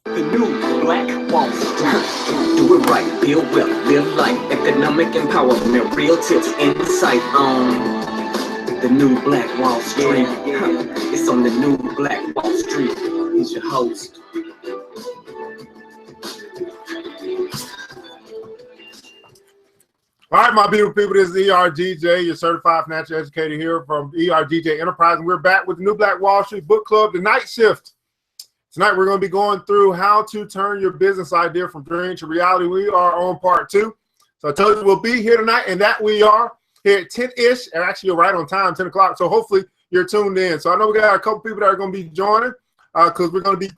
The new Black Wall Street. Do it right, build wealth, live life, economic empowerment, real tips, insight on the new Black Wall Street. It's on the new Black Wall Street. He's your host. All right, my beautiful people, this is ERGJ, your certified financial educator here from ERGJ Enterprise, and we're back with the new Black Wall Street Book Club, The Night Shift. Tonight, we're going to be going through how to turn your business idea from dream to reality. We are on part 2. So I told you we'll be here tonight, and that we are here at 10-ish, and actually you're right on time, 10 o'clock. So hopefully you're tuned in. So I know we got a couple people that are going to be joining because we're going to be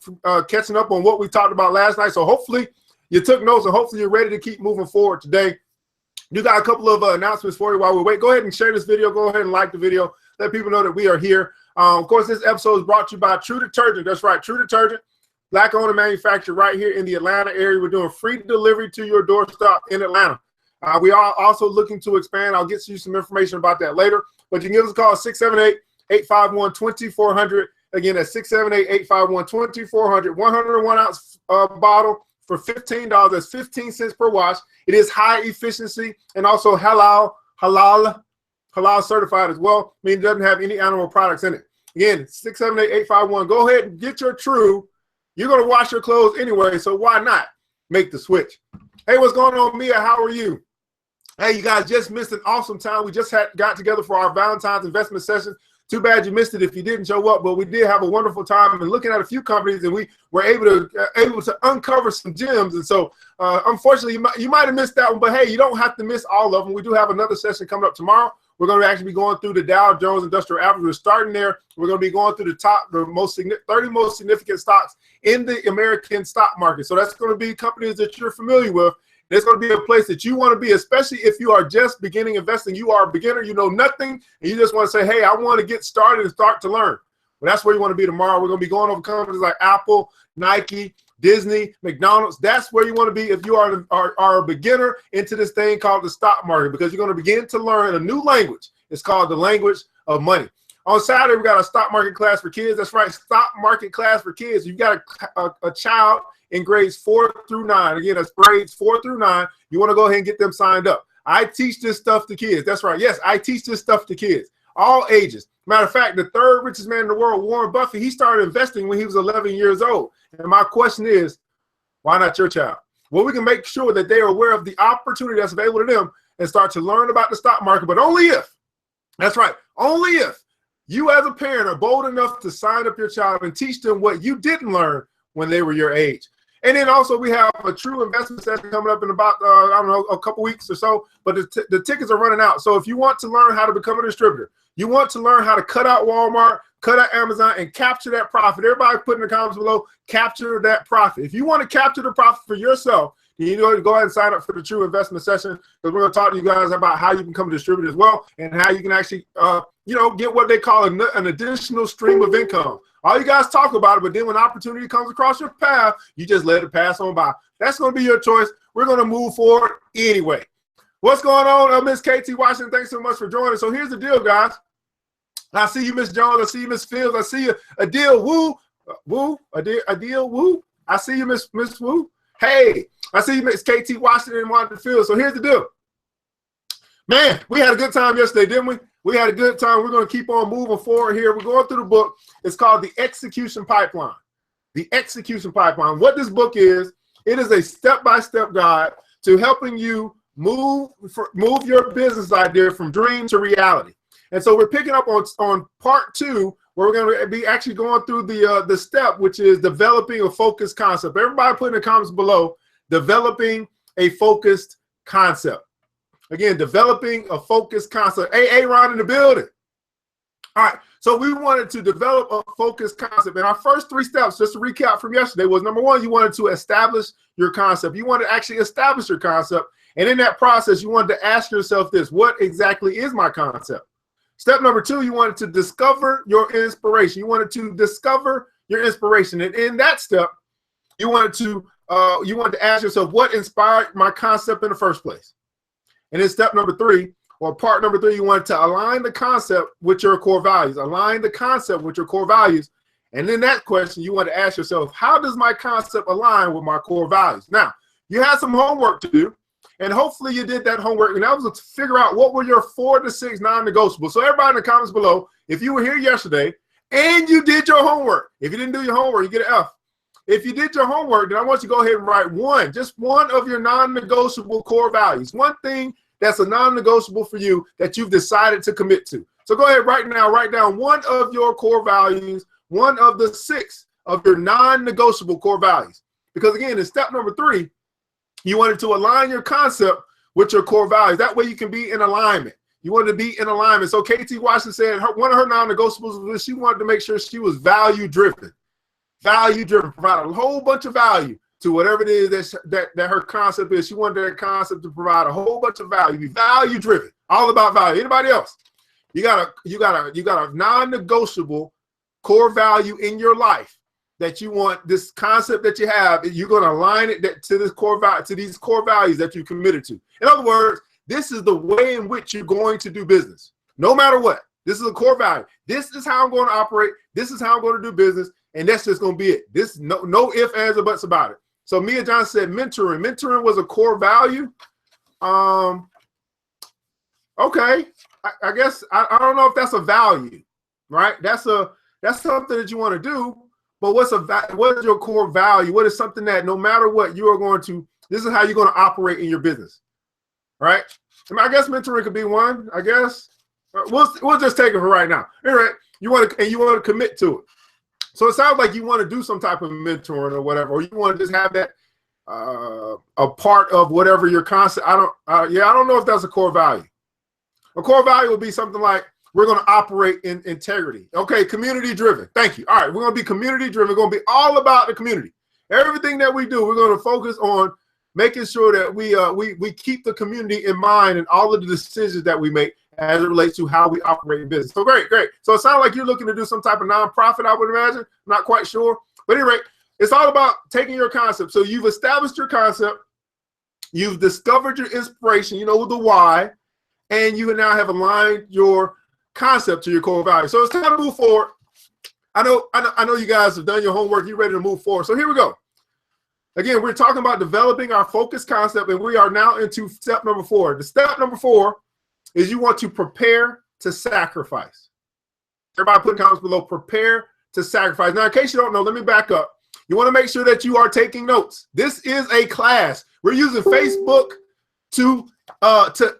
catching up on what we talked about last night. So hopefully you took notes, and hopefully you're ready to keep moving forward today. You got a couple of announcements for you while we wait. Go ahead and share this video. Go ahead and like the video. Let people know that we are here. Of course, this episode is brought to you by True Detergent. That's right, True Detergent, Black-owned and manufactured right here in the Atlanta area. We're doing free delivery to your doorstep in Atlanta. We are also looking to expand. I'll get you some information about that later. But you can give us a call at 678-851-2400. Again, that's 678-851-2400. 101 ounce bottle for $15. That's 15 cents per wash. It is high efficiency and also halal certified as well. I mean, it doesn't have any animal products in it. Again, 678-851. Go ahead and get your True. You're going to wash your clothes anyway, so why not make the switch? Hey, what's going on, Mia? How are you? Hey, you guys just missed an awesome time. We just got together for our Valentine's investment session. Too bad you missed it if you didn't show up, but we did have a wonderful time and looking at a few companies, and we were able to uncover some gems. And so, unfortunately, you might have missed that one, but hey, you don't have to miss all of them. We do have another session coming up tomorrow. We're going to actually be going through the Dow Jones Industrial Average. We're starting there. We're going to be going through the 30 most significant stocks in the American stock market. So that's going to be companies that you're familiar with. It's going to be a place that you want to be, especially if you are just beginning investing. You are a beginner, you know nothing, and you just want to say, hey, I want to get started and start to learn. Well, that's where you want to be tomorrow. We're going to be going over companies like Apple, Nike, Disney, McDonald's. That's where you want to be if you are a beginner into this thing called the stock market, because you're going to begin to learn a new language. It's called the language of money. On Saturday, we got a stock market class for kids. That's right, stock market class for kids. You've got a child in grades 4 through 9. Again, that's grades 4 through 9. You want to go ahead and get them signed up. I teach this stuff to kids. That's right. Yes, I teach this stuff to kids, all ages. Matter of fact, the third richest man in the world, Warren Buffett, he started investing when he was 11 years old. And my question is, why not your child? Well, we can make sure that they are aware of the opportunity that's available to them and start to learn about the stock market, but only if, that's right, only if you as a parent are bold enough to sign up your child and teach them what you didn't learn when they were your age. And then also we have a true investment session coming up in about, I don't know, a couple weeks or so, but the tickets are running out. So if you want to learn how to become a distributor, you want to learn how to cut out Walmart, cut out Amazon, and capture that profit. Everybody put in the comments below, capture that profit. If you want to capture the profit for yourself, you need to go ahead and sign up for the true investment session, because we're going to talk to you guys about how you can become a distributor as well, and how you can actually, get what they call an additional stream of income. All you guys talk about it, but then when opportunity comes across your path, you just let it pass on by. That's going to be your choice. We're going to move forward anyway. What's going on, Miss KT Washington? Thanks so much for joining. So here's the deal, guys. I see you, Miss Jones. I see you, Miss Fields. I see you, Adil Woo. Adil Woo. I see you, Miss Woo. Hey, I see you, Miss KT Washington and Washington Fields. So here's the deal. Man, we had a good time yesterday, didn't we? We had a good time. We're going to keep on moving forward here. We're going through the book. It's called The Execution Pipeline. The Execution Pipeline. What this book is, it is a step-by-step guide to helping you move your business idea from dream to reality. And so we're picking up on part 2, where we're going to be actually going through the step, which is developing a focused concept. Everybody put in the comments below, developing a focused concept. Again, developing a focused concept. Hey, Ron in the building. All right, so we wanted to develop a focused concept. And our first 3 steps, just to recap from yesterday, was number 1, you wanted to establish your concept. You wanted to actually establish your concept. And in that process, you wanted to ask yourself this: what exactly is my concept? Step number 2, you wanted to discover your inspiration. You wanted to discover your inspiration. And in that step, you wanted to ask yourself, what inspired my concept in the first place? And then step number 3, or part number 3, you wanted to align the concept with your core values. Align the concept with your core values. And in that question, you want to ask yourself, how does my concept align with my core values? Now, you had some homework to do, and hopefully you did that homework. And that was to figure out what were your 4 to 6 non-negotiables. So everybody in the comments below, if you were here yesterday and you did your homework, if you didn't do your homework, you get an F. If you did your homework, then I want you to go ahead and write just one of your non-negotiable core values. One thing that's a non-negotiable for you that you've decided to commit to. So go ahead right now, write down one of your core values, one of the 6 of your non-negotiable core values. Because again, in step number 3, you wanted to align your concept with your core values. That way you can be in alignment. You wanted to be in alignment. So KT Washington said one of her non-negotiables was she wanted to make sure she was value-driven. Value-driven, provide a whole bunch of value to whatever it is that her concept is. She wanted that concept to provide a whole bunch of value. Be value-driven, all about value. Anybody else? You got a non-negotiable core value in your life that you want. This concept that you have, you're going to align it to this core value, to these core values that you committed to. In other words, this is the way in which you're going to do business, no matter what. This is a core value. This is how I'm going to operate. This is how I'm going to do business. And that's just going to be it. This no ifs, ands, or buts about it. So Mia John said mentoring. Mentoring was a core value. Okay. I guess I don't know if that's a value, right? That's something that you want to do. But what is your core value? What is something that no matter what you are going to? This is how you're going to operate in your business, right? I guess mentoring could be one. I guess we'll just take it for right now. All right. You want to commit to it. So it sounds like you want to do some type of mentoring or whatever, or you want to just have that a part of whatever your concept. I don't know if that's a core value. A core value would be something like we're going to operate in integrity. Okay, community driven. Thank you. All right, we're going to be community driven. We're going to be all about the community. Everything that we do, we're going to focus on making sure that we keep the community in mind in all of the decisions that we make as it relates to how we operate in business. So great. So it sounds like you're looking to do some type of nonprofit, I would imagine. I'm not quite sure. But anyway, it's all about taking your concept. So you've established your concept. You've discovered your inspiration, you know, the why, and you now have aligned your concept to your core value. So it's time to move forward. I know you guys have done your homework. You're ready to move forward. So here we go. Again, we're talking about developing our focus concept, and we are now into step number 4. The step number 4 is you want to prepare to sacrifice. Everybody put in comments below, prepare to sacrifice. Now, in case you don't know, let me back up. You want to make sure that you are taking notes. This is a class. We're using Facebook to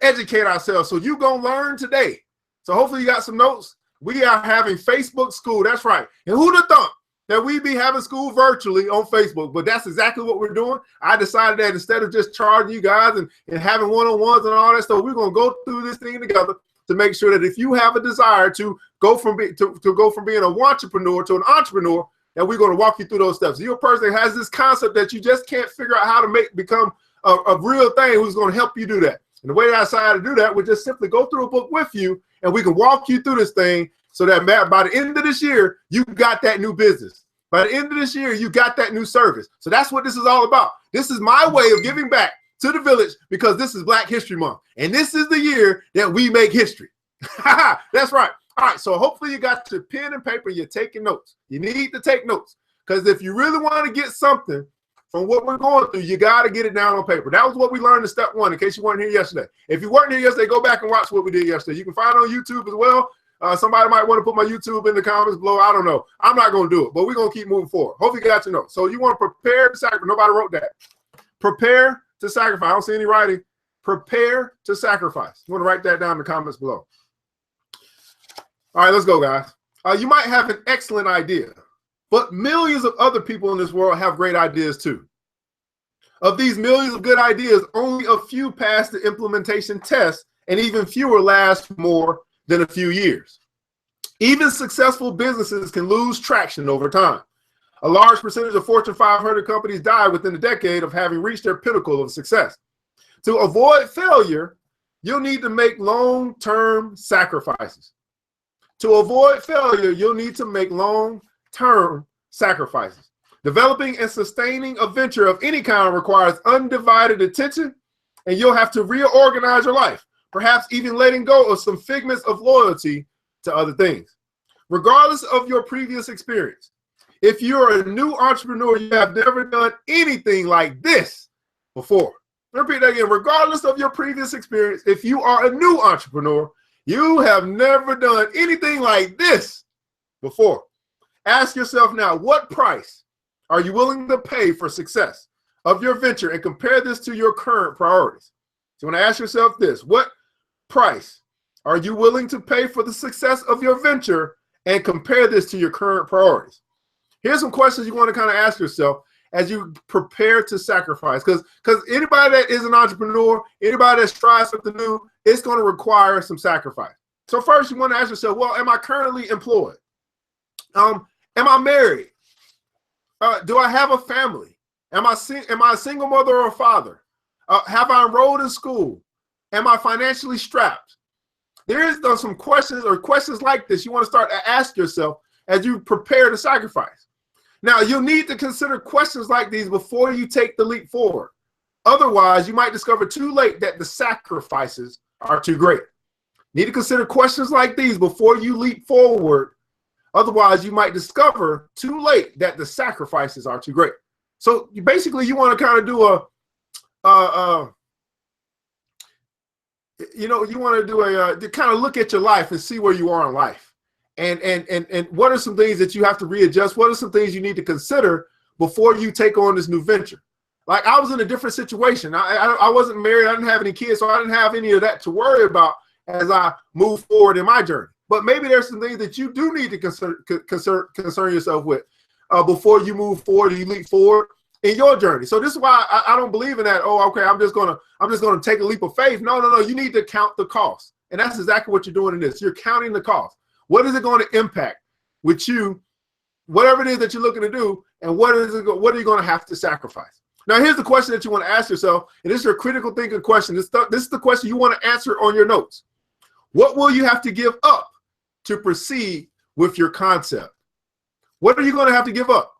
educate ourselves. So you're going to learn today. So hopefully you got some notes. We are having Facebook school. That's right. And who'd have thought that we'd be having school virtually on Facebook? But that's exactly what we're doing. I decided that instead of just charging you guys and having one-on-ones and all that stuff, we're going to go through this thing together to make sure that if you have a desire to go from being a entrepreneur to an entrepreneur, that we're going to walk you through those steps. So you're a person that has this concept that you just can't figure out how to become a real thing, who's going to help you do that. And the way that I decided to do that, we just simply go through a book with you, and we can walk you through this thing so that by the end of this year, you got that new business. By the end of this year, you got that new service. So that's what this is all about. This is my way of giving back to the village because this is Black History Month. And this is the year that we make history. That's right. All right, so hopefully you got your pen and paper, you're taking notes. You need to take notes because if you really want to get something from what we're going through, you got to get it down on paper. That was what we learned in step 1, in case you weren't here yesterday. If you weren't here yesterday, go back and watch what we did yesterday. You can find it on YouTube as well. Somebody might want to put my YouTube in the comments below. I don't know. I'm not going to do it, but we're going to keep moving forward. Hopefully you got your notes. So you want to prepare to sacrifice. Nobody wrote that. Prepare to sacrifice. I don't see any writing. Prepare to sacrifice. You want to write that down in the comments below. All right, let's go, guys. You might have an excellent idea, but millions of other people in this world have great ideas too. Of these millions of good ideas, only a few pass the implementation test, and even fewer last more than a few years. Even successful businesses can lose traction over time. A large percentage of Fortune 500 companies die within a decade of having reached their pinnacle of success. To avoid failure, you'll need to make long-term sacrifices. To avoid failure, you'll need to make long-term sacrifices. Developing and sustaining a venture of any kind requires undivided attention, and you'll have to reorganize your life, perhaps even letting go of some figments of loyalty to other things. Regardless of your previous experience, If you're a new entrepreneur, you have never done anything like this before. Repeat that again. Regardless of your previous experience, if you are a new entrepreneur, you have never done anything like this before. Ask yourself now, what price are you willing to pay for success of your venture, and compare this to your current priorities? So you want to ask yourself this: what price are you willing to pay for the success of your venture, and compare this to your current priorities? Here's some questions you want to kind of ask yourself as you prepare to sacrifice. Because anybody that is an entrepreneur, anybody that's trying something new, it's going to require some sacrifice. So first, you want to ask yourself, well, am I currently employed? Am I married? Do I have a family? Am I a single mother or a father? Have I enrolled in school? Am I financially strapped? There's some questions or questions like this you want to start to ask yourself as you prepare to sacrifice. Now, you'll need to consider questions like these before you take the leap forward. Otherwise, you might discover too late that the sacrifices are too great. You need to consider questions like these before you leap forward. Otherwise, you might discover too late that the sacrifices are too great. So basically, you want to kind of do to kind of look at your life and see where you are in life. And what are some things that you have to readjust? What are some things you need to consider before you take on this new venture? Like, I was in a different situation. I wasn't married. I didn't have any kids, so I didn't have any of that to worry about as I move forward in my journey. But maybe there's some things that you do need to concern yourself with before you move forward, you leap forward in your journey. So this is why I don't believe in that. Oh, okay, I'm just gonna take a leap of faith. No. You need to count the cost, and that's exactly what you're doing in this. You're counting the cost. What is it going to impact with you, whatever it is that you're looking to do, and what are you going to have to sacrifice? Now, here's the question that you want to ask yourself, and this is your critical thinking question. This is the question you want to answer on your notes. What will you have to give up to proceed with your concept? What are you going to have to give up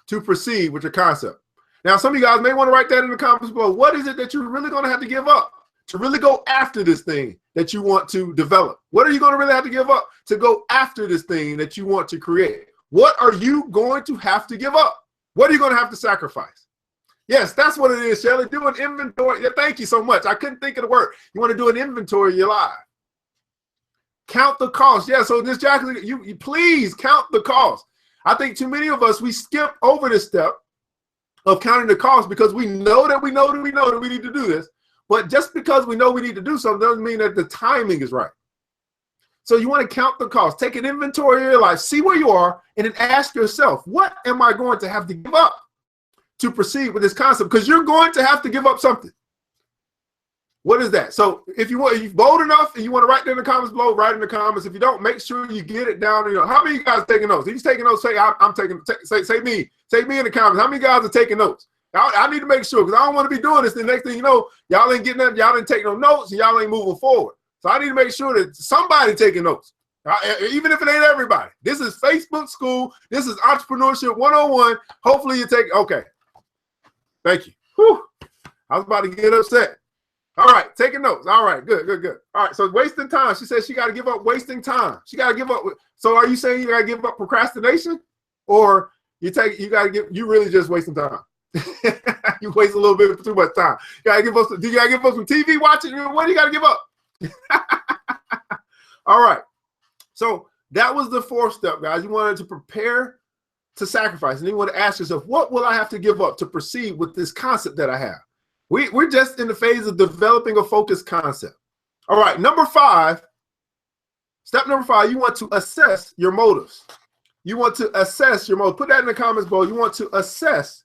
to proceed with your concept? Now, some of you guys may want to write that in the comments below. What is it that you're really going to have to give up to really go after this thing that you want to develop? What are you going to really have to give up to go after this thing that you want to create? What are you going to have to give up? What are you going to have to sacrifice? Yes, that's what it is, Shelly. Do an inventory. Yeah, thank you so much. I couldn't think of the word. You want to do an inventory of your life. Count the cost. Yeah, so this Jacqueline, you please count the cost. I think too many of us, we skip over this step of counting the cost because we know that we need to do this. But just because we know we need to do something doesn't mean that the timing is right. So you want to count the cost, take an inventory of your life, see where you are, and then ask yourself, what am I going to have to give up to proceed with this concept? Because you're going to have to give up something. What is that? So if you're bold enough and you want to write it in the comments below, write in the comments. If you don't, make sure you get it down. How many of you guys are taking notes? If you're taking notes, say I'm taking. Say me in the comments. How many guys are taking notes? I need to make sure, because I don't want to be doing this. The next thing you know, y'all ain't getting nothing. Y'all didn't take no notes, and y'all ain't moving forward. So I need to make sure that somebody taking notes, even if it ain't everybody. This is Facebook School. This is Entrepreneurship 101. Hopefully you take. Okay. Thank you. Whew. I was about to get upset. All right, taking notes. All right, good. All right, so wasting time. She says she got to give up wasting time. She got to give up. So are you saying you got to give up procrastination, or you really just wasting time? You waste a little bit too much time. You gotta give us. Do you gotta give up some TV watching? What do you gotta give up? All right. So that was the fourth step, guys. You wanted to prepare to sacrifice, and then you want to ask yourself, what will I have to give up to proceed with this concept that I have? We're just in the phase of developing a focused concept. All right. Step number five. You want to assess your motives. You want to assess your motives. Put that in the comments below. You want to assess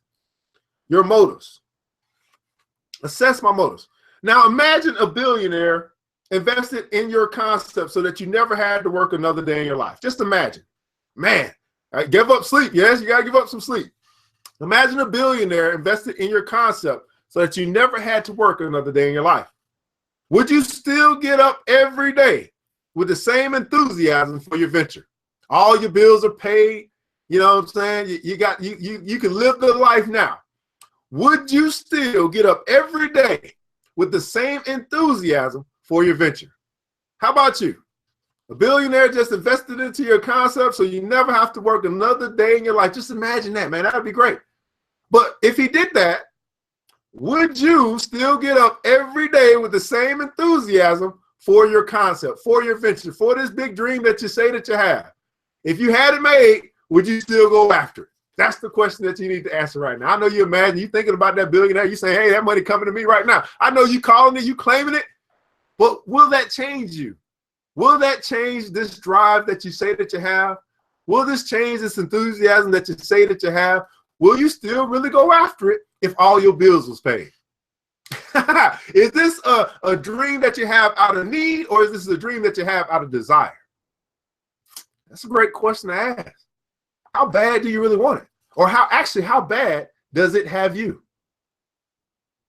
your motives. Assess my motives. Now imagine a billionaire invested in your concept so that you never had to work another day in your life. Just imagine. Man, give up sleep. Yes, you got to give up some sleep. Imagine a billionaire invested in your concept so that you never had to work another day in your life. Would you still get up every day with the same enthusiasm for your venture? All your bills are paid. You know what I'm saying? You can live the life now. Would you still get up every day with the same enthusiasm for your venture? How about you? A billionaire just invested into your concept so you never have to work another day in your life. Just imagine that, man. That would be great. But if he did that, would you still get up every day with the same enthusiasm for your concept, for your venture, for this big dream that you say that you have? If you had it made, would you still go after it? That's the question that you need to answer right now. I know you imagine you thinking about that billionaire. You say, hey, that money coming to me right now. I know you calling it, you claiming it, but will that change you? Will that change this drive that you say that you have? Will this change this enthusiasm that you say that you have? Will you still really go after it if all your bills was paid? Is this a dream that you have out of need, or is this a dream that you have out of desire? That's a great question to ask. How bad do you really want it? Or how bad does it have you?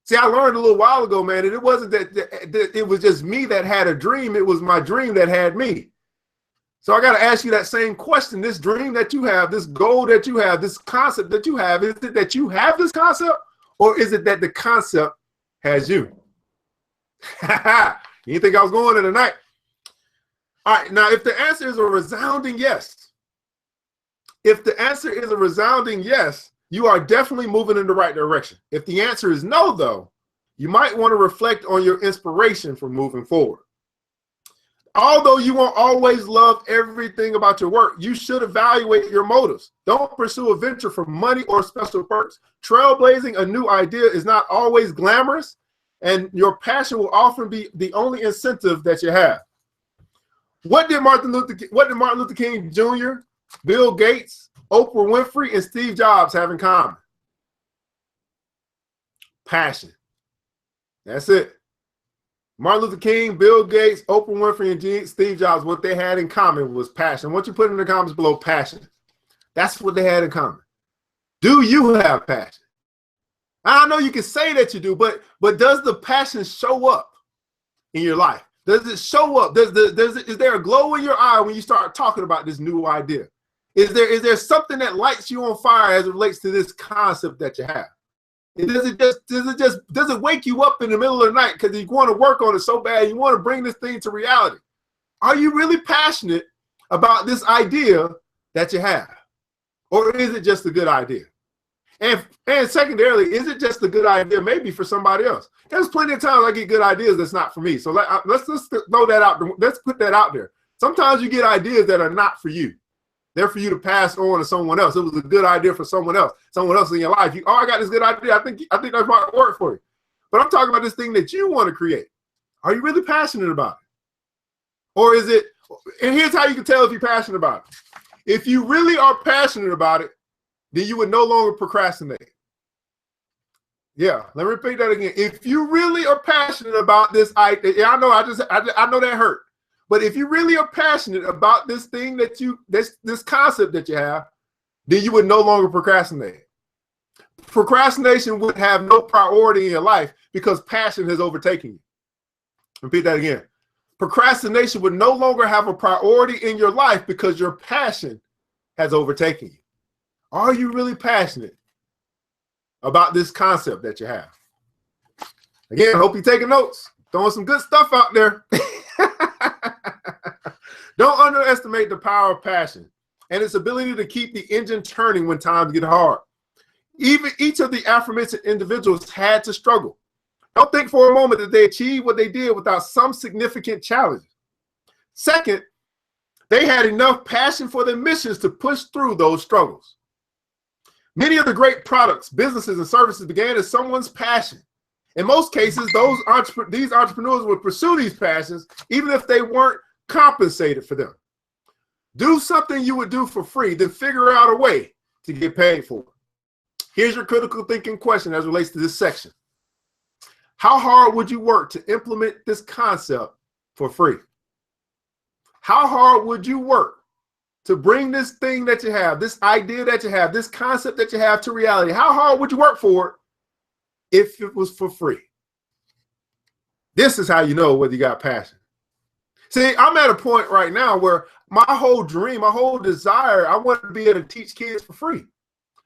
See, I learned a little while ago, man, that it wasn't that it was just me that had a dream. It was my dream that had me. So I got to ask you that same question. This dream that you have, this goal that you have, this concept that you have, is it that you have this concept, or is it that the concept has you? You think I was going there tonight? All right, now if the answer is a resounding yes, if the answer is a resounding yes, you are definitely moving in the right direction. If the answer is no, though, you might want to reflect on your inspiration for moving forward. Although you won't always love everything about your work, you should evaluate your motives. Don't pursue a venture for money or special perks. Trailblazing a new idea is not always glamorous, and your passion will often be the only incentive that you have. What did Martin Luther King Jr., Bill Gates, Oprah Winfrey, and Steve Jobs have in common? Passion. That's it. Martin Luther King, Bill Gates, Oprah Winfrey, and Steve Jobs, what they had in common was passion. Once you put in the comments below passion, that's what they had in common. Do you have passion? I know you can say that you do, but does the passion show up in your life? Does it show up? Is there a glow in your eye when you start talking about this new idea? Is there something that lights you on fire as it relates to this concept that you have? Does it wake you up in the middle of the night because you want to work on it so bad, you want to bring this thing to reality? Are you really passionate about this idea that you have? Or is it just a good idea? And secondarily, is it just a good idea maybe for somebody else? There's plenty of times I get good ideas that's not for me. So let's throw that out. Let's put that out there. Sometimes you get ideas that are not for you. They're for you to pass on to someone else. It was a good idea for someone else in your life. I got this good idea. I think that might work for you. But I'm talking about this thing that you want to create. Are you really passionate about it? Or is it, and here's how you can tell if you're passionate about it. If you really are passionate about it, then you would no longer procrastinate. Yeah, let me repeat that again. If you really are passionate about this idea, I know that hurt. But if you really are passionate about this thing that this concept that you have, then you would no longer procrastinate. Procrastination would have no priority in your life because passion has overtaken you. Repeat that again. Procrastination would no longer have a priority in your life because your passion has overtaken you. Are you really passionate about this concept that you have? Again, I hope you're taking notes. Throwing some good stuff out there. Don't underestimate the power of passion and its ability to keep the engine turning when times get hard. Each of the aforementioned individuals had to struggle. Don't think for a moment that they achieved what they did without some significant challenges. Second, they had enough passion for their missions to push through those struggles. Many of the great products, businesses, and services began as someone's passion. In most cases, these entrepreneurs would pursue these passions even if they weren't compensated for them. Do something you would do for free, then figure out a way to get paid for it. Here's your critical thinking question as it relates to this section. How hard would you work to implement this concept for free? How hard would you work to bring this thing that you have, this idea that you have, this concept that you have to reality? How hard would you work for it if it was for free? This is how you know whether you got passion. See, I'm at a point right now where my whole dream, my whole desire, I want to be able to teach kids for free.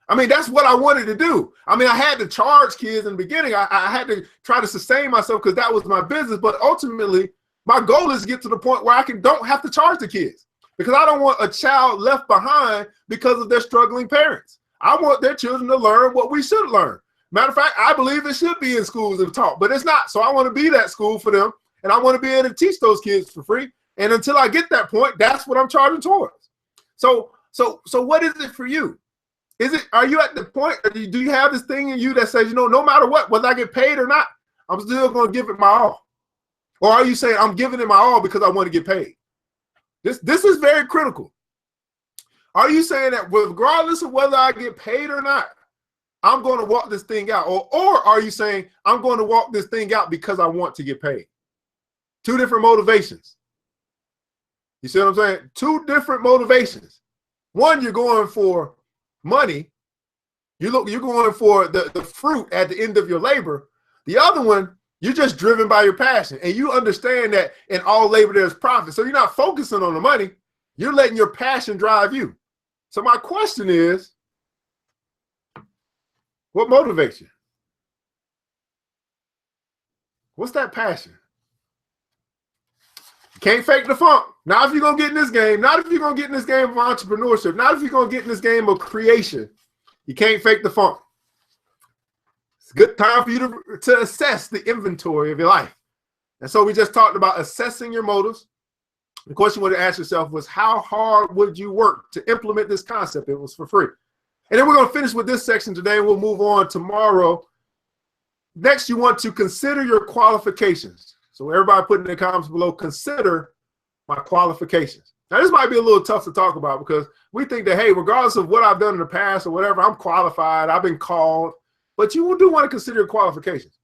I mean, that's what I wanted to do. I mean, I had to charge kids in the beginning. I had to try to sustain myself because that was my business. But ultimately, My goal is to get to the point where I don't have to charge the kids, because I don't want a child left behind because of their struggling parents. I want their children to learn what we should learn. Matter of fact, I believe it should be in schools and taught, but it's not. So I want to be that school for them, and I want to be able to teach those kids for free. And until I get that point, that's what I'm charging towards. So what is it for you? Are you at the point, or do you have this thing in you that says, no matter what, whether I get paid or not, I'm still going to give it my all? Or are you saying I'm giving it my all because I want to get paid? This is very critical. Are you saying that regardless of whether I get paid or not, I'm going to walk this thing out? Or are you saying I'm going to walk this thing out because I want to get paid? Two different motivations. You see what I'm saying? Two different motivations. One, you're going for money. You're going for the fruit at the end of your labor. The other one, you're just driven by your passion, and you understand that in all labor there's profit. So you're not focusing on the money. You're letting your passion drive you. So my question is, what motivates you? What's that passion? You can't fake the funk. Not if you're going to get in this game. Not if you're going to get in this game of entrepreneurship. Not if you're going to get in this game of creation. You can't fake the funk. It's a good time for you to assess the inventory of your life. And so we just talked about assessing your motives. The question you want to ask yourself was, how hard would you work to implement this concept? It was for free. And then we're going to finish with this section today, and we'll move on tomorrow. Next, you want to consider your qualifications. So everybody put in the comments below, consider my qualifications. Now, this might be a little tough to talk about because we think that, hey, regardless of what I've done in the past or whatever, I'm qualified, I've been called. But you do want to consider your qualifications.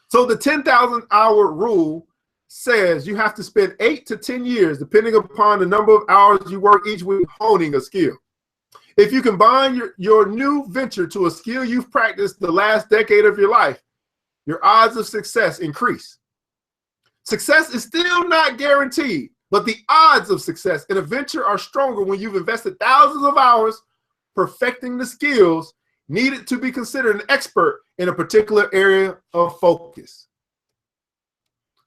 So the 10,000 hour rule says you have to spend 8 to 10 years, depending upon the number of hours you work each week, honing a skill. If you combine your new venture to a skill you've practiced the last decade of your life, your odds of success increase. Success is still not guaranteed, but the odds of success in a venture are stronger when you've invested thousands of hours perfecting the skills needed to be considered an expert in a particular area of focus.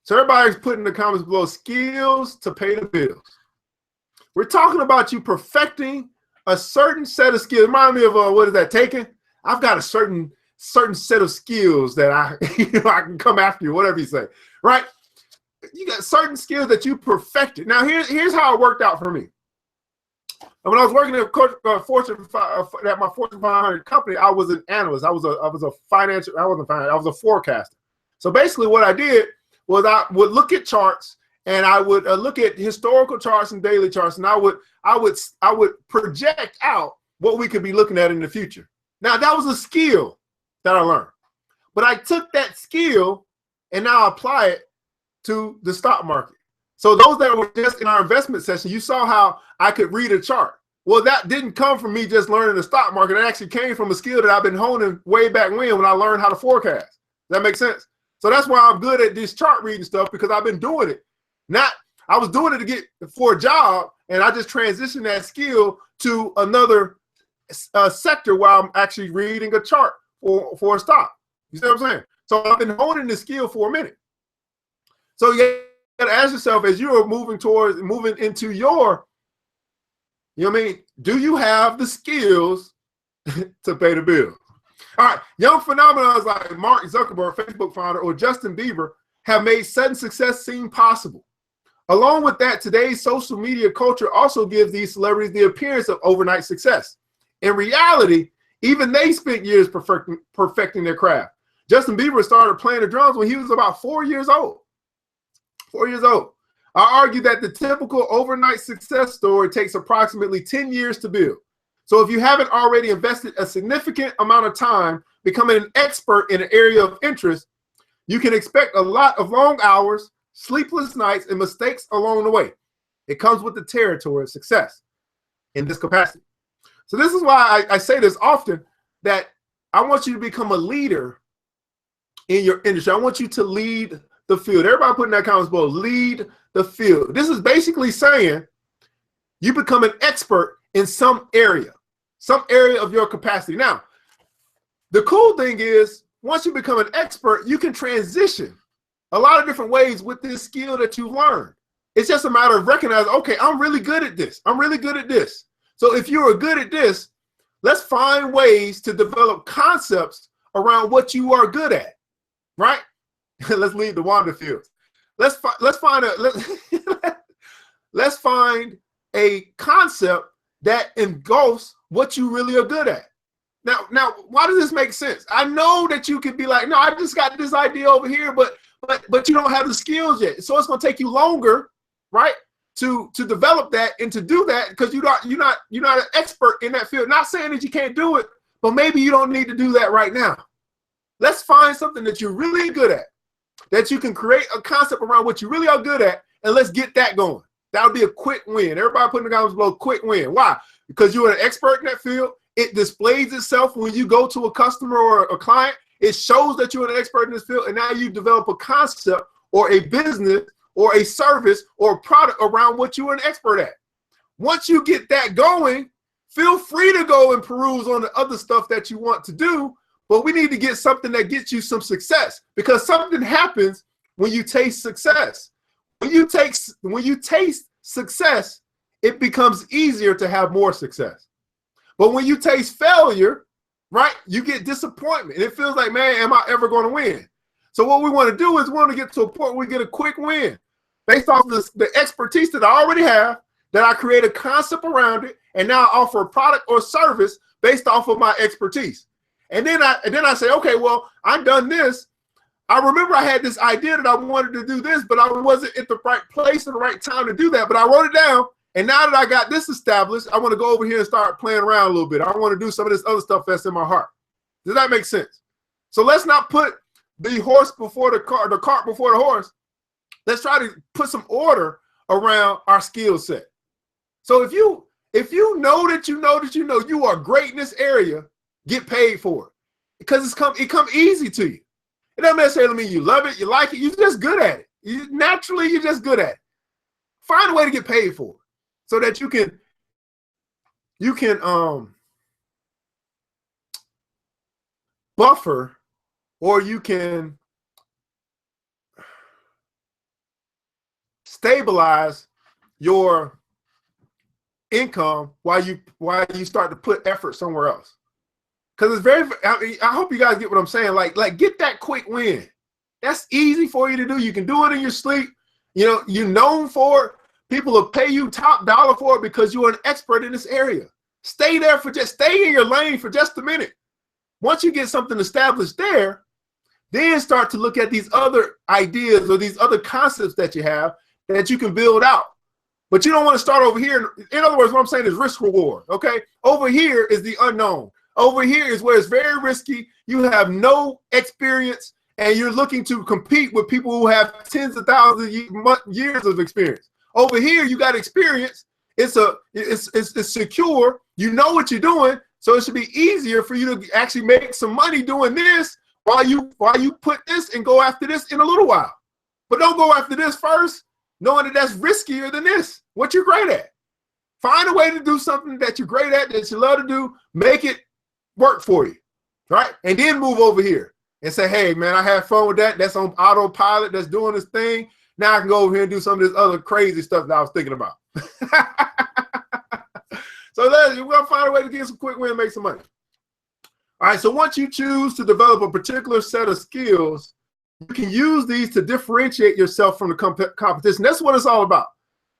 So everybody's putting in the comments below, skills to pay the bills. We're talking about you perfecting a certain set of skills. Remind me of what is that, Taken? I've got a certain set of skills that I can come after you, whatever you say, right? You got certain skills that you perfected. Now here's how it worked out for me. And when I was working at my Fortune 500 company, I was an analyst. I was a forecaster. So basically what I did was I would look at charts, and I would look at historical charts and daily charts, and I would project out what we could be looking at in the future. Now that was a skill that I learned, but I took that skill and now apply it to the stock market. So those that were just in our investment session, you saw how I could read a chart. Well, that didn't come from me just learning the stock market. It actually came from a skill that I've been honing way back when I learned how to forecast. Does that make sense? So that's why I'm good at this chart reading stuff, because I've been doing it. I was doing it for a job, and I just transitioned that skill to another sector where I'm actually reading a chart for a stock. You see what I'm saying? So I've been honing this skill for a minute. So you got to ask yourself, as you are moving into your, do you have the skills to pay the bill? All right, young phenomenons like Mark Zuckerberg, Facebook founder, or Justin Bieber have made sudden success seem possible. Along with that, today's social media culture also gives these celebrities the appearance of overnight success. In reality, even they spent years perfecting their craft. Justin Bieber started playing the drums when he was about 4 years old. 4 years old. I argue that the typical overnight success story takes approximately 10 years to build. So if you haven't already invested a significant amount of time becoming an expert in an area of interest, you can expect a lot of long hours, sleepless nights, and mistakes along the way. It comes with the territory of success in this capacity. So this is why I say this often, that I want you to become a leader in your industry. I want you to lead the field. Everybody put in that comments below, lead the field. This is basically saying you become an expert in some area of your capacity. Now, the cool thing is, once you become an expert, you can transition a lot of different ways with this skill that you've learned. It's just a matter of recognizing, okay, I'm really good at this. I'm really good at this. So if you're good at this, let's find ways to develop concepts around what you are good at, right? Let's leave the wander fields. Let's find a concept that engulfs what you really are good at. Now, why does this make sense? I know that you could be like, no, I just got this idea over here, but you don't have the skills yet. So it's going to take you longer, right, to develop that and to do that, because you're not an expert in that field. Not saying that you can't do it, but maybe you don't need to do that right now. Let's find something that you're really good at, that you can create a concept around what you really are good at, and let's get that going. That would be a quick win. Everybody put in the comments below, quick win. Why? Because you're an expert in that field. It displays itself when you go to a customer or a client. It shows that you're an expert in this field, and now you develop a concept or a business or a service or a product around what you're an expert at. Once you get that going, feel free to go and peruse on the other stuff that you want to do, but we need to get something that gets you some success, because something happens when you taste success. When you taste success, it becomes easier to have more success. But when you taste failure, right, you get disappointment. And it feels like, man, am I ever going to win? So what we want to do is we want to get to a point where we get a quick win based off of the expertise that I already have, that I create a concept around it, and now I offer a product or service based off of my expertise. And then I say, okay, well, I've done this. I remember I had this idea that I wanted to do this, but I wasn't at the right place at the right time to do that. But I wrote it down. And now that I got this established, I want to go over here and start playing around a little bit. I want to do some of this other stuff that's in my heart. Does that make sense? So let's not put the horse before the cart before the horse. Let's try to put some order around our skill set. So if you know that you are great in this area, get paid for it, because it come easy to you. It doesn't necessarily mean you love it, you like it. You're just good at it. You're just good at it. Find a way to get paid for it, so that you can buffer, or you can stabilize your income while you start to put effort somewhere else. Because it's very, I hope you guys get what I'm saying. Like get that quick win. That's easy for you to do. You can do it in your sleep. You know, you're known for it. People will pay you top dollar for it because you're an expert in this area. Stay there stay in your lane for just a minute. Once you get something established there, then start to look at these other ideas or these other concepts that you have that you can build out. But you don't want to start over here. In other words, what I'm saying is risk reward, okay? Over here is the unknown. Over here is where it's very risky. You have no experience, and you're looking to compete with people who have tens of thousands of years of experience. Over here, you got experience. It's secure. You know what you're doing, so it should be easier for you to actually make some money doing this while you put this and go after this in a little while. But don't go after this first, knowing that that's riskier than this. What you're great at. Find a way to do something that you're great at, that you love to do. Make it work for you, right? And then move over here and say, hey, man, I had fun with that. That's on autopilot. That's doing this thing. Now I can go over here and do some of this other crazy stuff that I was thinking about. So we're going to find a way to get some quick win and make some money. All right, so once you choose to develop a particular set of skills, you can use these to differentiate yourself from the competition. That's what it's all about.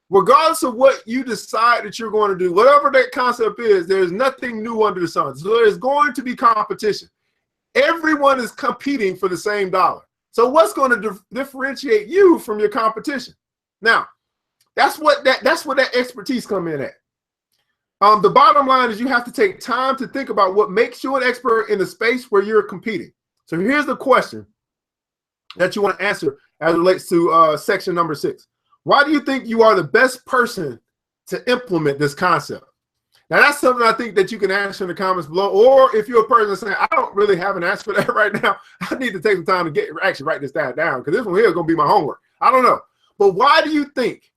Regardless of what you decide that you're going to do, whatever that concept is, there's nothing new under the sun. So there's going to be competition. Everyone is competing for the same dollar. So what's going to differentiate you from your competition? Now, that's what that expertise come in at. The bottom line is you have to take time to think about what makes you an expert in the space where you're competing. So here's the question that you want to answer as it relates to section number 6. Why do you think you are the best person to implement this concept? Now, that's something I think that you can answer in the comments below. Or if you're a person saying, I don't really have an answer for that right now, I need to take some time to actually write this down, because this one here is going to be my homework. I don't know. But why do you think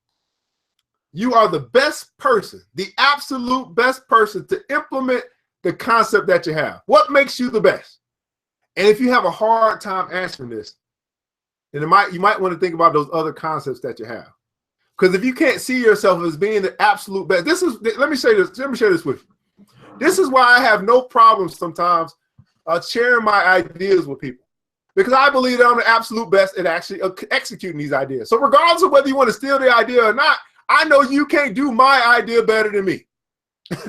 you are the best person, the absolute best person to implement the concept that you have? What makes you the best? And if you have a hard time answering this, And you might want to think about those other concepts that you have. Because if you can't see yourself as being the absolute best, let me share this with you. This is why I have no problem sometimes sharing my ideas with people. Because I believe that I'm the absolute best at actually executing these ideas. So regardless of whether you want to steal the idea or not, I know you can't do my idea better than me.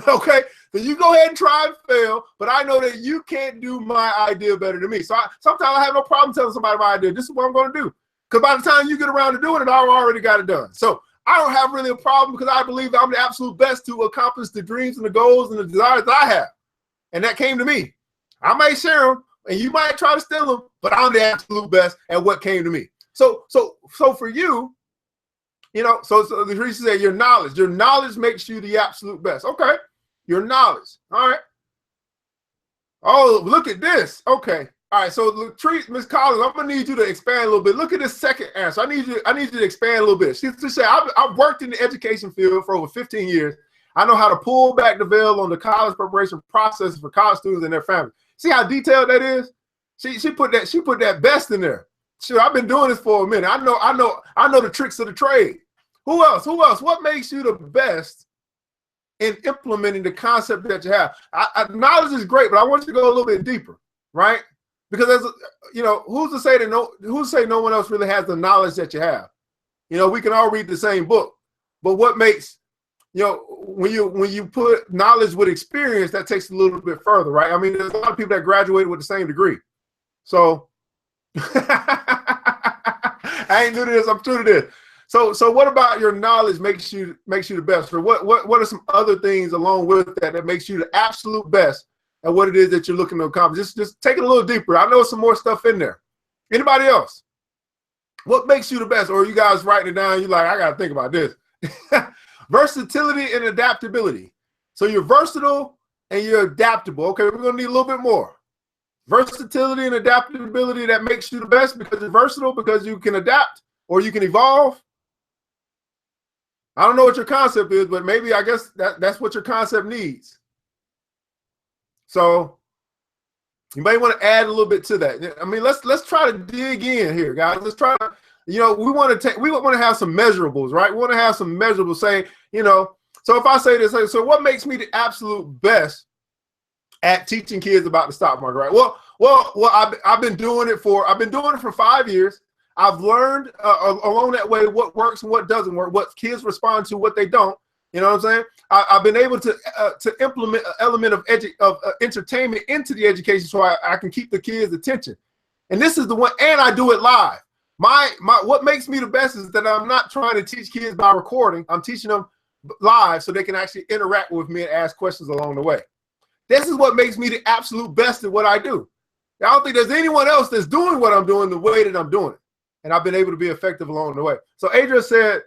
Okay? So you go ahead and try and fail, but I know that you can't do my idea better than me. So sometimes I have no problem telling somebody my idea. This is what I'm going to do. Because by the time you get around to doing it, I've already got it done. So I don't have really a problem because I believe that I'm the absolute best to accomplish the dreams and the goals and the desires that I have. And that came to me. I might share them, and you might try to steal them, but I'm the absolute best at what came to me. So for you, so the reason say your knowledge makes you the absolute best. Okay, your knowledge. All right. Oh, look at this. Okay. All right. So Ms. Collins, I'm gonna need you to expand a little bit. Look at this second answer. I need you to expand a little bit. She said, I've worked in the education field for over 15 years. I know how to pull back the veil on the college preparation process for college students and their families. See how detailed that is? She put that best in there. Sure, I've been doing this for a minute. I know the tricks of the trade. Who else? What makes you the best in implementing the concept that you have? Knowledge is great, but I want you to go a little bit deeper, right? Because who's to say no one else really has the knowledge that you have? We can all read the same book, but what makes when you put knowledge with experience, that takes a little bit further, right? I mean, there's a lot of people that graduated with the same degree. So I ain't new to this. I'm true to this. So what about your knowledge makes you the best? Or what are some other things along with that makes you the absolute best at what it is that you're looking to accomplish? Just take it a little deeper. I know some more stuff in there. Anybody else? What makes you the best? Or are you guys writing it down? You're like, I got to think about this. Versatility and adaptability. So you're versatile and you're adaptable. Okay, we're going to need a little bit more. Versatility and adaptability that makes you the best because you're versatile, because you can adapt or you can evolve. I don't know what your concept is, but maybe I guess that's what your concept needs. So you may want to add a little bit to that. I mean, let's try to dig in here, guys. Let's try to, we want to have some measurables, right? We want to have some measurables. Say, so if I say this, so what makes me the absolute best at teaching kids about the stock market, right? Well, I've been doing it for 5 years. I've learned along that way what works and what doesn't work, what kids respond to, what they don't. You know what I'm saying? I've been able to implement an element of entertainment into the education so I can keep the kids' attention. And this is the one, and I do it live. What makes me the best is that I'm not trying to teach kids by recording. I'm teaching them live so they can actually interact with me and ask questions along the way. This is what makes me the absolute best at what I do. I don't think there's anyone else that's doing what I'm doing the way that I'm doing it. And I've been able to be effective along the way. So Adria said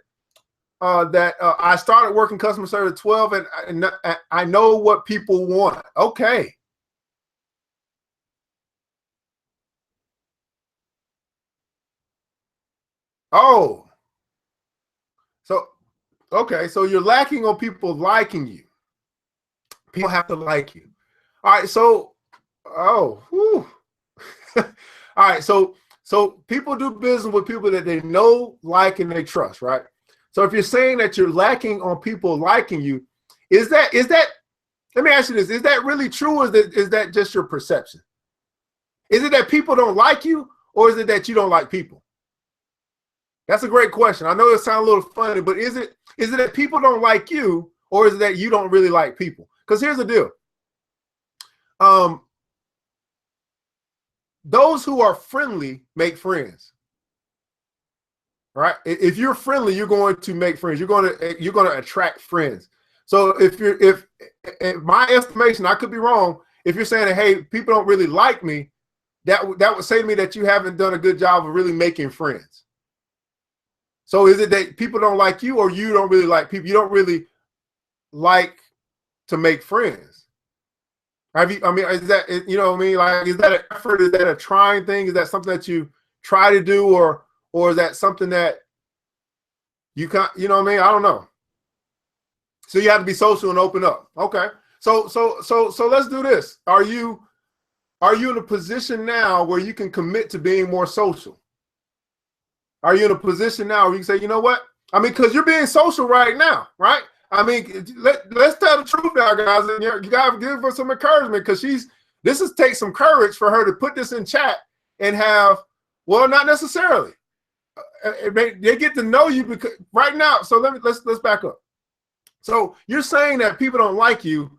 that I started working customer service at 12 and I know what people want. Okay. Oh. Okay, so you're lacking on people liking you. People have to like you. All right, so, all right, so people do business with people that they know, like, and they trust, right? So if you're saying that you're lacking on people liking you, is that, let me ask you this, is that really true, or is that just your perception? Is it that people don't like you, or is it that you don't like people? That's a great question. I know it sounds a little funny, but is it that people don't like you, or is it that you don't really like people? Because here's the deal. Those who are friendly make friends. Right? If you're friendly, you're going to make friends. You're going to attract friends. So if my estimation, I could be wrong. If you're saying that, hey, people don't really like me, that would say to me that you haven't done a good job of really making friends. So is it that people don't like you, or you don't really like people? You don't really like to make friends. I mean, is that, what I mean? Like, is that an effort? Is that a trying thing? Is that something that you try to do, or is that something that you can't, what I mean? I don't know. So you have to be social and open up. Okay. So let's do this. Are you in a position now where you can commit to being more social? Are you in a position now where you can say, you know what? I mean, because you're being social right now, right? I mean, let's tell the truth now, guys. And you got to give her some encouragement, because this is take some courage for her to put this in chat and have, well, not necessarily. They get to know you because right now. So let's back up. So you're saying that people don't like you,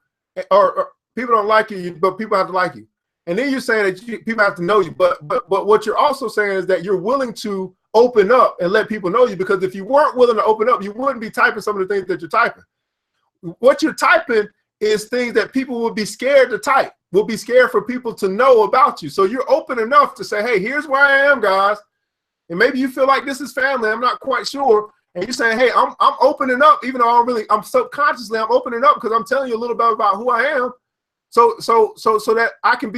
or people don't like you, but people have to like you. And then you're saying that people have to know you. But what you're also saying is that you're willing to open up and let people know you, because if you weren't willing to open up, you wouldn't be typing some of the things that you're typing. What you're typing is things that people would be scared to type, will be scared for people to know about you. So you're open enough to say, hey, here's where I am, guys. And maybe you feel like this is family. I'm not quite sure. And you're saying, hey, I'm opening up, even though I'm subconsciously, I'm opening up because I'm telling you a little bit about who I am. So that I can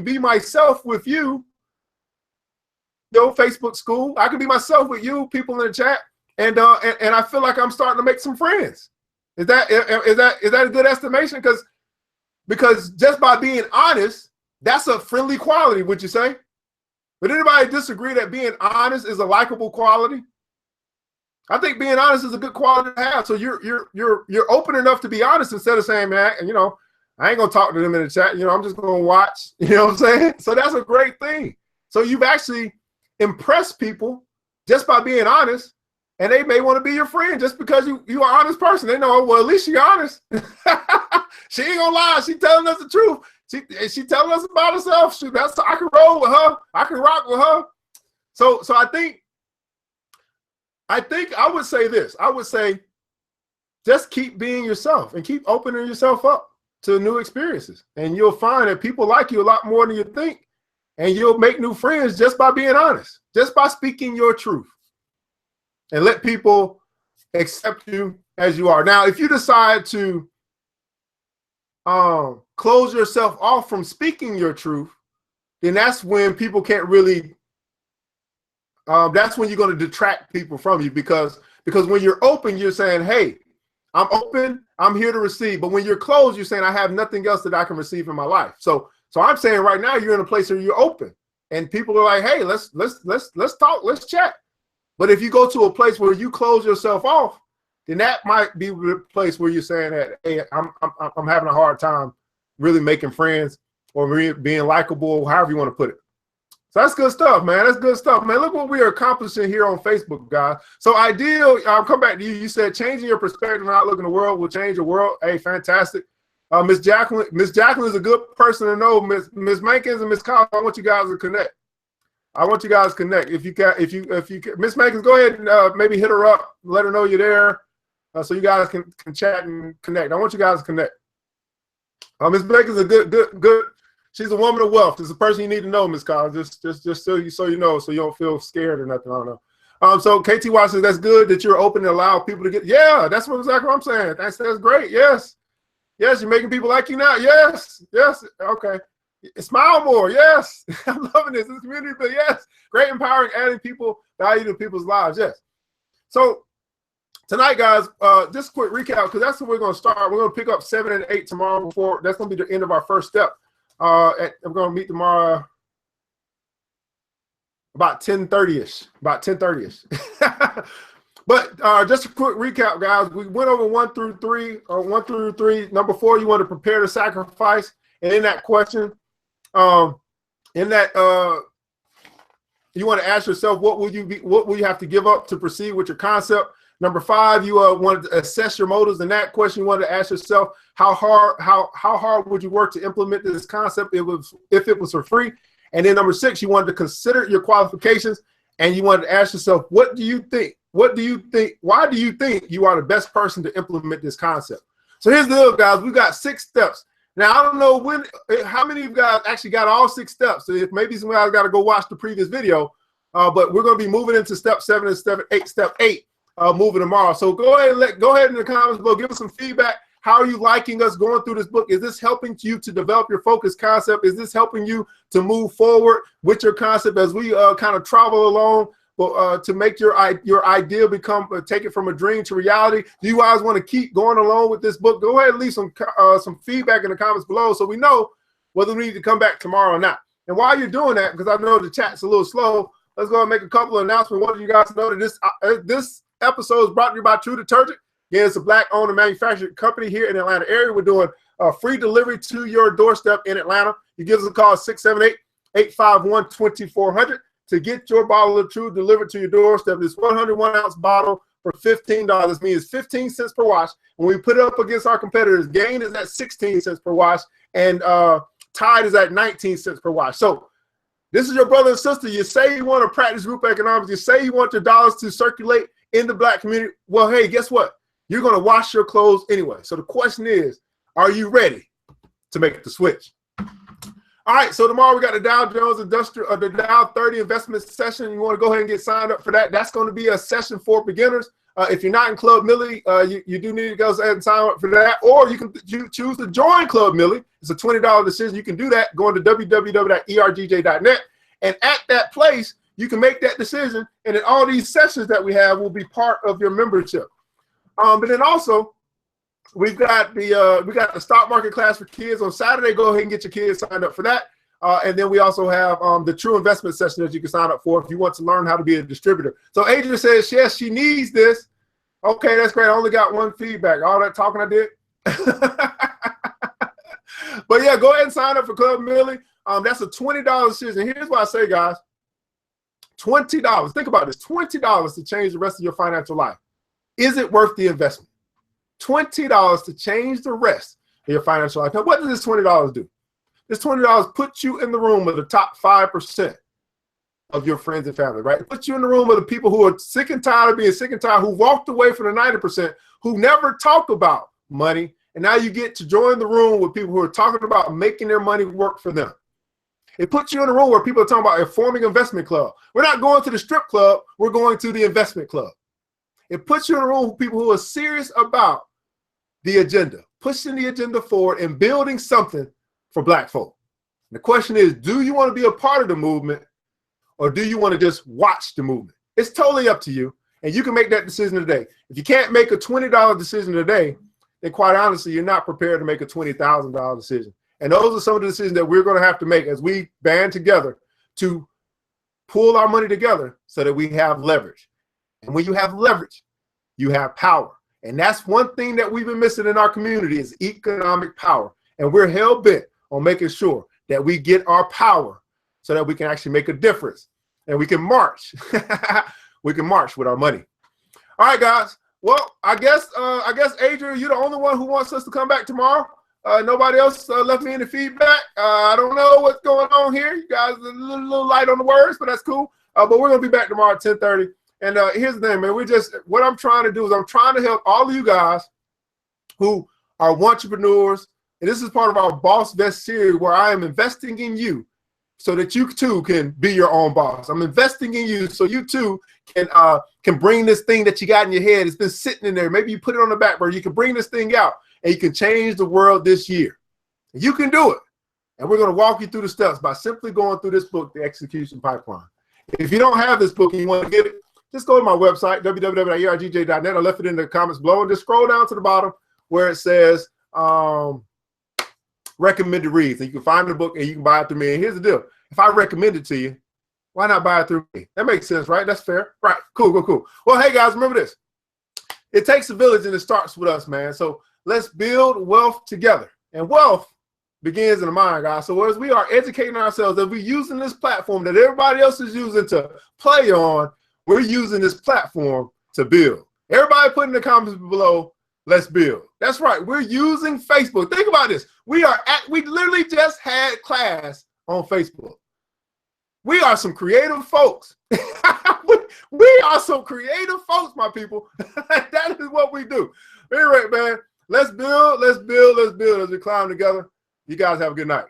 be myself with you. Facebook school. I can be myself with you, people in the chat. And I feel like I'm starting to make some friends. Is that a good estimation? Because just by being honest, that's a friendly quality, would you say? Would anybody disagree that being honest is a likable quality? I think being honest is a good quality to have. So you're open enough to be honest instead of saying, man, I ain't gonna talk to them in the chat. I'm just gonna watch. You know what I'm saying? So that's a great thing. So you've actually impressed people just by being honest, and they may want to be your friend just because you're an honest person. They know, well, at least she's honest. She ain't gonna lie. She telling us the truth. She telling us about herself. I can roll with her. I can rock with her. So I think I would say this. I would say just keep being yourself and keep opening yourself up to new experiences. And you'll find that people like you a lot more than you think. And you'll make new friends just by being honest, just by speaking your truth. And let people accept you as you are. Now, if you decide to close yourself off from speaking your truth, then that's when people can't really, that's when you're going to detract people from you, because when you're open, you're saying, hey, I'm open, I'm here to receive. But when you're closed, you're saying, I have nothing else that I can receive in my life. So I'm saying right now, you're in a place where you're open and people are like, hey, let's talk, let's chat. But if you go to a place where you close yourself off, then that might be the place where you're saying that, hey, I'm having a hard time really making friends or being likable, however you want to put it. So that's good stuff, man. That's good stuff, man. Look what we are accomplishing here on Facebook, guys. So ideal, I'll come back to you. You said changing your perspective and outlook in the world will change the world. Hey, fantastic. Miss Jacqueline is a good person to know. Miss Mankins and Miss Collins, I want you guys to connect. If you can, Miss Mankins, go ahead and maybe hit her up, let her know you're there, so you guys can chat and connect. I want you guys to connect. Miss Mankins is a good. She's a woman of wealth. It's a person you need to know, Miss Collins. Just so you know, so you don't feel scared or nothing. I don't know. So KTY says that's good that you're open to allow people to get. Yeah, that's exactly what I'm saying. That's great. Yes, you're making people like you now. Yes. Okay. Smile more. Yes. I'm loving this community, but yes, great, empowering, adding people value to people's lives. Yes. So tonight, guys, just a quick recap, because that's where we're going to start. We're going to pick up 7 and 8 tomorrow. That's going to be the end of our first step. I'm going to meet tomorrow about 10:30ish. But just a quick recap, guys. We went over 1 through 3. Number 4, you want to prepare to sacrifice. And in that question, you want to ask yourself, what will you have to give up to proceed with your concept? Number 5, you want to assess your motives. In that question, you want to ask yourself, how hard would you work to implement this concept if it was for free? And then number 6, you wanted to consider your qualifications, and you wanted to ask yourself, why do you think you are the best person to implement this concept? So here's the deal, guys. We've got 6 steps. Now, I don't know how many of you guys actually got all 6 steps. So if maybe some guys got to go watch the previous video, but we're going to be moving into step 7 and step 8, moving tomorrow. So go ahead in the comments below, give us some feedback. How are you liking us going through this book? Is this helping you to develop your focus concept? Is this helping you to move forward with your concept as we kind of travel along? To make your idea take it from a dream to reality? Do you guys want to keep going along with this book? Go ahead and leave some feedback in the comments below so we know whether we need to come back tomorrow or not. And while you're doing that, because I know the chat's a little slow, let's go and make a couple of announcements. I want you guys to know that this episode is brought to you by True Detergent. Again, it's a Black-owned and manufactured company here in the Atlanta area. We're doing free delivery to your doorstep in Atlanta. You give us a call, 678-851-2400 to get your bottle of True delivered to your doorstep. This 101-ounce bottle for $15. This means 15 cents per wash. When we put it up against our competitors, Gain is at 16 cents per wash, and Tide is at 19 cents per wash. So this is your brother and sister. You say you want to practice group economics. You say you want your dollars to circulate in the Black community. Well, hey, guess what? You're going to wash your clothes anyway. So the question is, are you ready to make the switch? All right, so tomorrow we got the Dow Jones Industrial, the Dow 30 investment session. You want to go ahead and get signed up for that. That's going to be a session for beginners. If you're not in Club Millie, you do need to go ahead and sign up for that, or you can choose to join Club Millie. It's a $20 decision. You can do that going to www.ergj.net, and at that place you can make that decision. And then all these sessions that we have will be part of your membership. But then also, we've got the stock market class for kids on Saturday. Go ahead and get your kids signed up for that. And then we also have the True Investment session that you can sign up for if you want to learn how to be a distributor. So Adrian says, yes, she needs this. Okay, that's great. I only got one feedback. All that talking I did. But yeah, go ahead and sign up for Club Millie. That's a $20 decision. Here's what I say, guys. $20. Think about this. $20 to change the rest of your financial life. Is it worth the investment? $20 to change the rest of your financial life. Now, what does this $20 do? This $20 puts you in the room of the top 5% of your friends and family, right? It puts you in the room of the people who are sick and tired of being sick and tired, who walked away from the 90%, who never talk about money. And now you get to join the room with people who are talking about making their money work for them. It puts you in a room where people are talking about a forming investment club. We're not going to the strip club. We're going to the investment club. It puts you in a room with people who are serious about the agenda, pushing the agenda forward and building something for Black folk. The question is, do you want to be a part of the movement, or do you want to just watch the movement? It's totally up to you, and you can make that decision today. If you can't make a $20 decision today, then quite honestly, you're not prepared to make a $20,000 decision. And those are some of the decisions that we're going to have to make as we band together to pull our money together so that we have leverage. And when you have leverage, you have power. And that's one thing that we've been missing in our community is economic power. And we're hell-bent on making sure that we get our power so that we can actually make a difference. And we can march. We can march with our money. All right, guys. Well, I guess Adrian, you're the only one who wants us to come back tomorrow. Nobody else left me any feedback. I don't know what's going on here. You guys are a little light on the words, but that's cool. But we're going to be back tomorrow at 10:30. And here's the thing, man. What I'm trying to do is I'm trying to help all of you guys who are entrepreneurs. And this is part of our Boss Vest series where I am investing in you so that you too can be your own boss. I'm investing in you so you too can bring this thing that you got in your head. It's been sitting in there. Maybe you put it on the back burner. You can bring this thing out and you can change the world this year. You can do it. And we're going to walk you through the steps by simply going through this book, The Execution Pipeline. If you don't have this book and you want to get it, just go to my website, www.ergj.net. I left it in the comments below. And just scroll down to the bottom where it says recommended reads. And you can find the book and you can buy it through me. And here's the deal. If I recommend it to you, why not buy it through me? That makes sense, right? That's fair. Right. Cool. Well, hey, guys, remember this. It takes a village and it starts with us, man. So let's build wealth together. And wealth begins in the mind, guys. So as we are educating ourselves, as we're using this platform that everybody else is using to play on, we're using this platform to build. Everybody put in the comments below, let's build. That's right. We're using Facebook. Think about this. We literally just had class on Facebook. We are some creative folks. we are some creative folks, my people. That is what we do. Anyway, man, let's build as we climb together. You guys have a good night.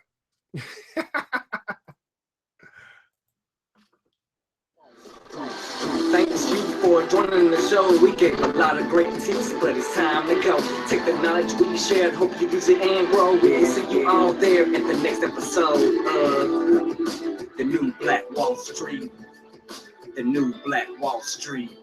Thanks you for joining the show. We gave a lot of great tips, but it's time to go. Take the knowledge we shared, hope you use it and grow. We'll see you all there in the next episode of The New Black Wall Street. The New Black Wall Street.